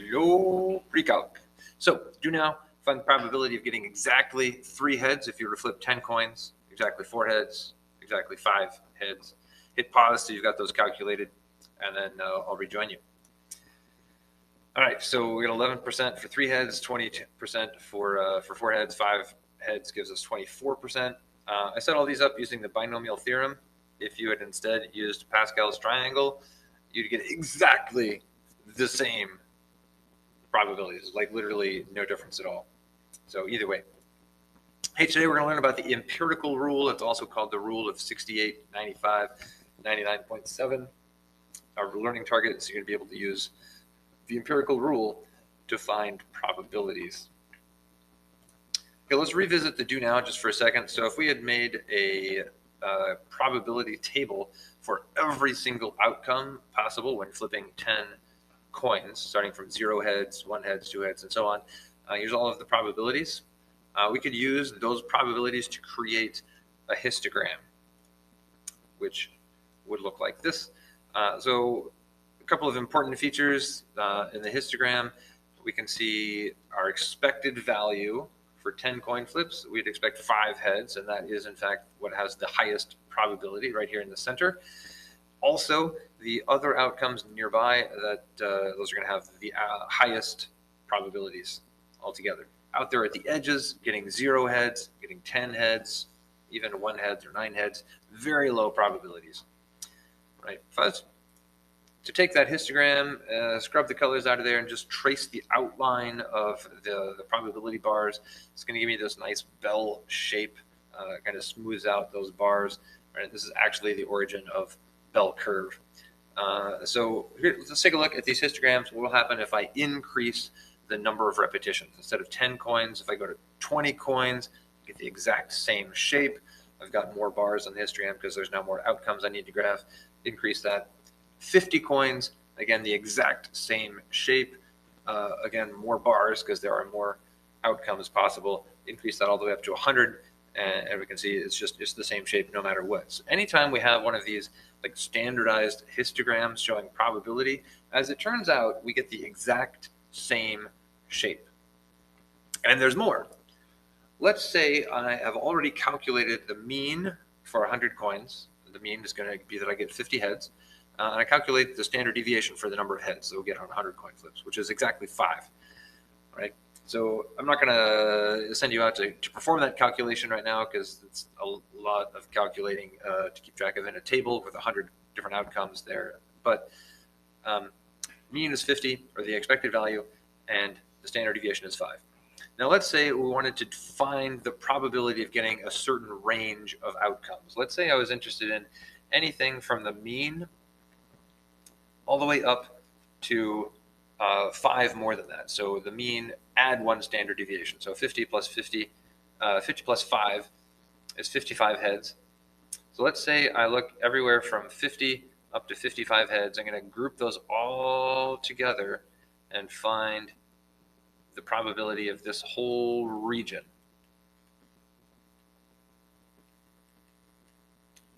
Hello, pre-calc. So do now find the probability of getting exactly 3 heads if you were to flip 10 coins, exactly 4 heads, exactly 5 heads. Hit pause so you've got those calculated, and then I'll rejoin you. All right, so we got 11% for 3 heads, 20% for 4 heads, 5 heads gives us 24%. I set all these up using the binomial theorem. If you had instead used Pascal's triangle, you'd get exactly the same probabilities, like literally no difference at all. So either way. Hey, today we're going to learn about the empirical rule. It's also called the rule of 68, 95, 99.7. Our learning target is you're going to be able to use the empirical rule to find probabilities. Okay, let's revisit the do now just for a second. So if we had made a probability table for every single outcome possible when flipping 10 coins, starting from 0 heads, 1 heads, 2 heads, and so on, here's all of the probabilities. We could use those probabilities to create a histogram, which would look like this. So a couple of important features in the histogram. We can see our expected value for 10 coin flips. We'd expect 5 heads, and that is in fact what has the highest probability right here in the center. Also, the other outcomes nearby, that those are going to have the highest probabilities altogether. Out there at the edges, getting 0 heads, getting 10 heads, even 1 heads or 9 heads, very low probabilities. Right? First, to take that histogram, scrub the colors out of there, and just trace the outline of the probability bars. It's going to give me this nice bell shape, kind of smooths out those bars. Right? This is actually the origin of bell curve. So here, let's take a look at these histograms. What will happen if I increase the number of repetitions? Instead of 10 coins, if I go to 20 coins, I get the exact same shape. I've got more bars on the histogram because there's now more outcomes I need to graph. Increase that. 50 coins, again, the exact same shape. Again, more bars because there are more outcomes possible. Increase that all the way up to 100, and we can see it's the same shape no matter what. So anytime we have one of these like standardized histograms showing probability, as it turns out, we get the exact same shape. And there's more. Let's say I have already calculated the mean for 100 coins. The mean is going to be that I get 50 heads. And I calculate the standard deviation for the number of heads that we'll get on 100 coin flips, which is exactly 5. Right? So I'm not going to send you out to perform that calculation right now because it's a lot of calculating to keep track of in a table with 100 different outcomes there. But mean is 50, or the expected value, and the standard deviation is 5. Now let's say we wanted to find the probability of getting a certain range of outcomes. Let's say I was interested in anything from the mean all the way up to 5 more than that. So the mean, add 1 standard deviation. So 50 plus 50 plus 5 is 55 heads. So let's say I look everywhere from 50 up to 55 heads. I'm going to group those all together and find the probability of this whole region.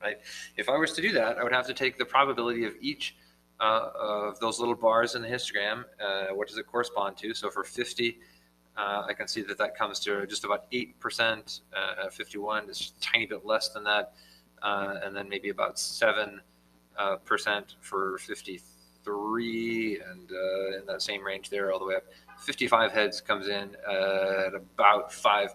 Right? If I was to do that, I would have to take the probability of each of those little bars in the histogram. What does it correspond to? So for 50, I can see that comes to just about 8%. 51 is a tiny bit less than that. And then maybe about 7% for 53, and in that same range there all the way up. 55 heads comes in at about 5%.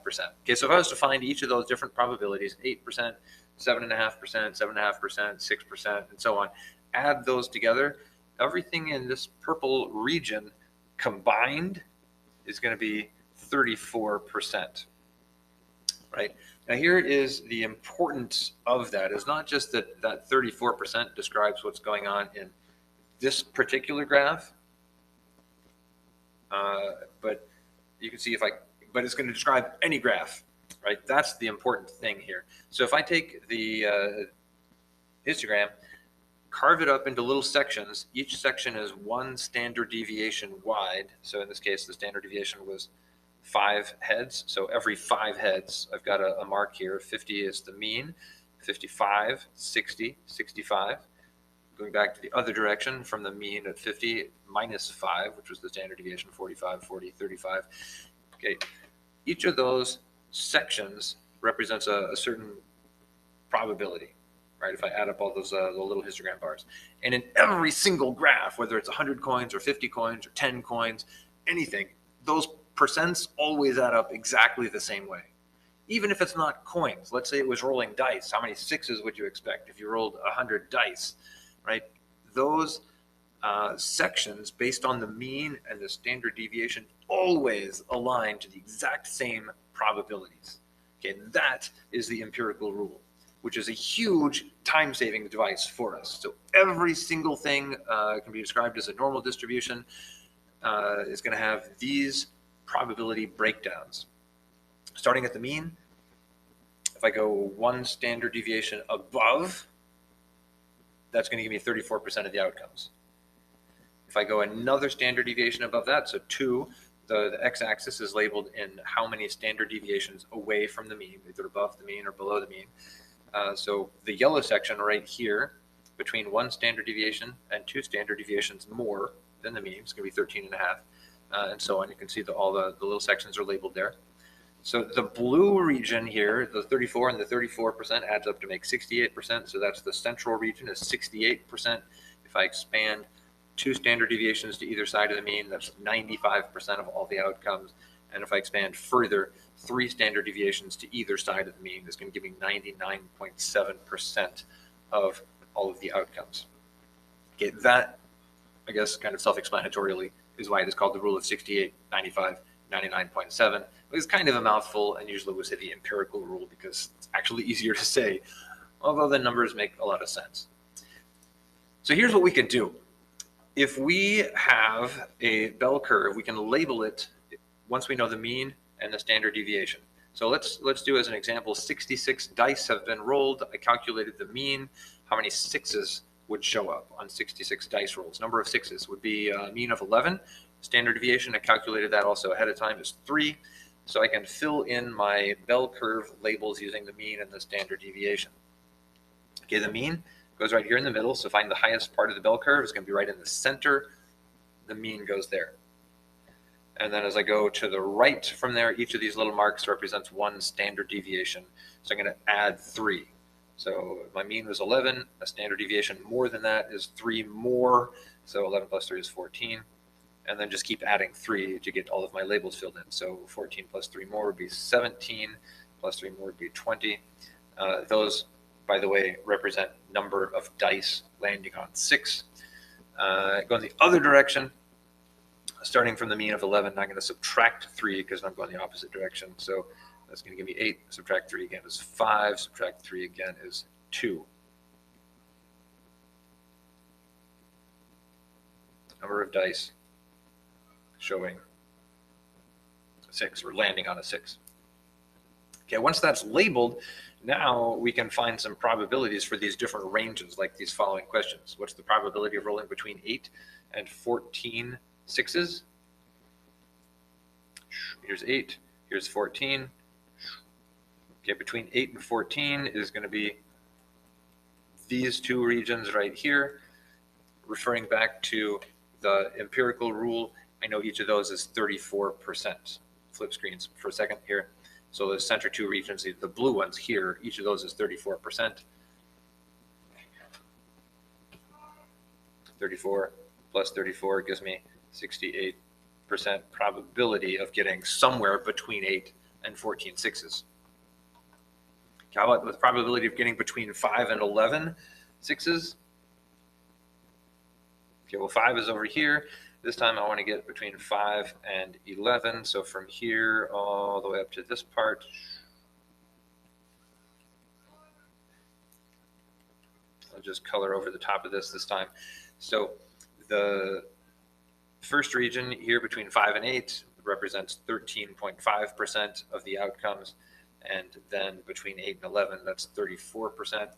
Okay, so if I was to find each of those different probabilities, 8%, 7.5%, 7.5%, 6%, and so on, add those together, everything in this purple region combined is going to be 34%. Right? Now here is the importance of that. It's not just that 34% describes what's going on in this particular graph, but you can see but it's going to describe any graph, right? That's the important thing here. So if I take the histogram, carve it up into little sections. Each section is 1 standard deviation wide. So in this case, the standard deviation was 5 heads. So every 5 heads, I've got a mark here. 50 is the mean, 55, 60, 65. Going back to the other direction from the mean at 50 minus 5, which was the standard deviation, 45, 40, 35. Okay, each of those sections represents a certain probability, right? If I add up all those the little histogram bars. And in every single graph, whether it's 100 coins or 50 coins or 10 coins, anything, those percents always add up exactly the same way. Even if it's not coins, let's say it was rolling dice, how many sixes would you expect if you rolled 100 dice, right? Those sections based on the mean and the standard deviation always align to the exact same probabilities. Okay, that is the empirical rule, which is a huge time-saving device for us. So every single thing can be described as a normal distribution is going to have these probability breakdowns. Starting at the mean, if I go one standard deviation above, that's going to give me 34% of the outcomes. If I go another standard deviation above that, so 2, the x-axis is labeled in how many standard deviations away from the mean, either above the mean or below the mean. So the yellow section right here, between 1 standard deviation and 2 standard deviations more than the mean, it's going to be 13.5, and so on. You can see all the little sections are labeled there. So the blue region here, the 34 and the 34% adds up to make 68%. So that's the central region is 68%. If I expand 2 standard deviations to either side of the mean, that's 95% of all the outcomes. And if I expand further, 3 standard deviations to either side of the mean is going to give me 99.7% of all of the outcomes. Okay, that, I guess, kind of self-explanatorily is why it is called the rule of 68, 95, 99.7. It's kind of a mouthful, and usually we say the empirical rule because it's actually easier to say, although the numbers make a lot of sense. So here's what we can do. If we have a bell curve, we can label it once we know the mean and the standard deviation. So let's do as an example, 66 dice have been rolled. I calculated the mean, how many sixes would show up on 66 dice rolls. Number of sixes would be a mean of 11. Standard deviation, I calculated that also ahead of time, is 3. So I can fill in my bell curve labels using the mean and the standard deviation. Okay, the mean goes right here in the middle. So find the highest part of the bell curve. It's going to be right in the center. The mean goes there. And then as I go to the right from there, each of these little marks represents 1 standard deviation. So I'm going to add 3. So my mean was 11. A standard deviation more than that is 3 more. So 11 plus 3 is 14. And then just keep adding 3 to get all of my labels filled in. So 14 plus 3 more would be 17, plus 3 more would be 20. Those, by the way, represent number of dice landing on 6. Going the other direction, starting from the mean of 11, I'm going to subtract 3 because I'm going the opposite direction. So that's going to give me 8. Subtract 3 again is 5. Subtract 3 again is 2. Number of dice showing 6 or landing on a 6. Okay, once that's labeled, now we can find some probabilities for these different ranges, like these following questions. What's the probability of rolling between 8 and 14 sixes? Here's 8, here's 14. Okay, between 8 and 14 is going to be these 2 regions right here. Referring back to the empirical rule, I know each of those is 34%. Flip screens for a second here. So the center 2 regions, the blue ones here, each of those is 34%. 34 plus 34 gives me 68% probability of getting somewhere between 8 and 14 sixes. How about the probability of getting between 5 and 11 sixes? Okay, well, 5 is over here. This time I want to get between 5 and 11. So from here all the way up to this part, I'll just color over the top of this time. So the first region here between 5 and 8 represents 13.5% of the outcomes. And then between 8 and 11, that's 34%.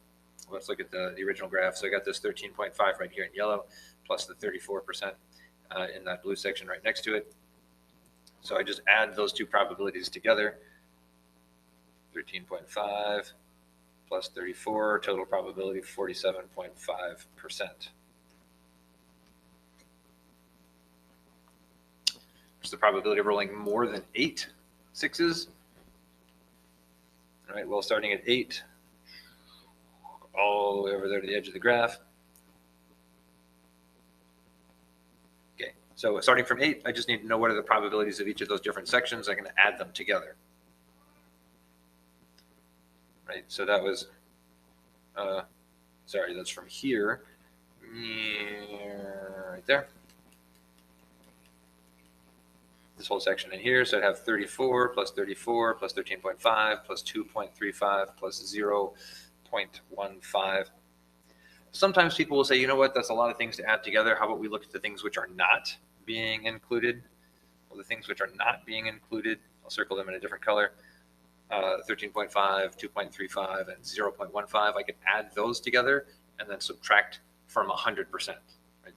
Let's look at the original graph. So I got this 13.5 right here in yellow, plus the 34% in that blue section right next to it. So I just add those 2 probabilities together. 13.5 plus 34, total probability 47.5%. What's the probability of rolling more than 8 sixes? All right, well, starting at 8, all the way over there to the edge of the graph. Okay, so starting from 8, I just need to know what are the probabilities of each of those different sections. I can add them together. Right, so that was, sorry, that's from here, right there. This whole section in here, so I'd have 34 plus 34 plus 13.5 plus 2.35 plus 0.15. Sometimes people will say, you know what, that's a lot of things to add together. How about we look at the things which are not being included? Well, the things which are not being included, I'll circle them in a different color. 13.5, 2.35, and 0.15. I could add those together and then subtract from 100%. Right?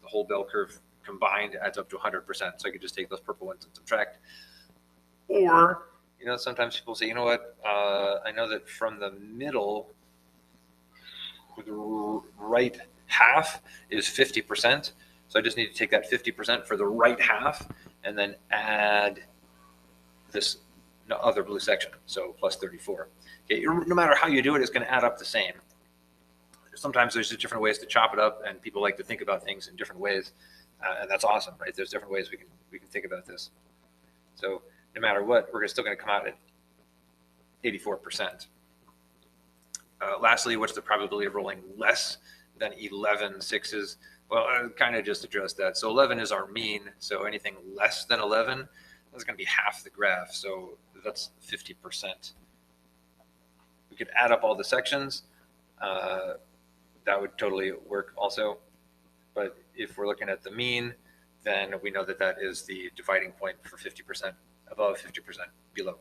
The whole bell curve combined adds up to 100%. So I could just take those purple ones and subtract. Or, you know, sometimes people say, you know what, I know that from the middle, the right half is 50%. So I just need to take that 50% for the right half and then add this other blue section, so plus 34. Okay, no matter how you do it, it's going to add up the same. Sometimes there's just different ways to chop it up, and people like to think about things in different ways, and that's awesome, right? There's different ways we can think about this. So no matter what, we're still going to come out at 84%. Lastly, what's the probability of rolling less than 11 sixes? Well, I kind of just addressed that. So 11 is our mean, so anything less than 11, that's going to be half the graph, so that's 50%. We could add up all the sections. That would totally work also. But if we're looking at the mean, then we know that that is the dividing point for 50% above, 50% below.